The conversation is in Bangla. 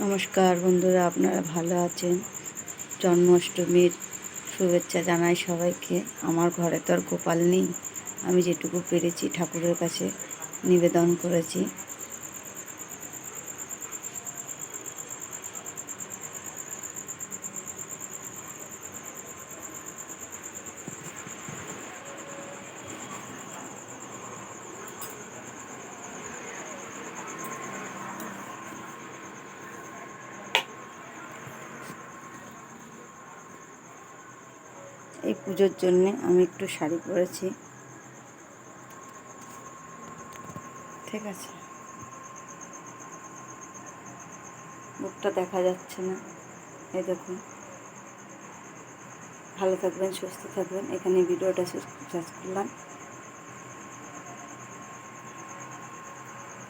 নমস্কার বন্ধুরা, আপনারা ভালো আছেন? জন্মাষ্টমীর শুভেচ্ছা জানাই সবাইকে। আমার ঘরে তো আর গোপাল নেই, আমি যেটুকু পেরেছি ঠাকুরের কাছে নিবেদন করেছি। এই পুজোর জন্যে আমি একটু শাড়ি পরেছি, ঠিক আছে? মুখটা দেখা যাচ্ছে না, এই দেখুন। ভালো থাকবেন, সুস্থ থাকবেন। এখানে ভিডিওটা শেষ করলাম।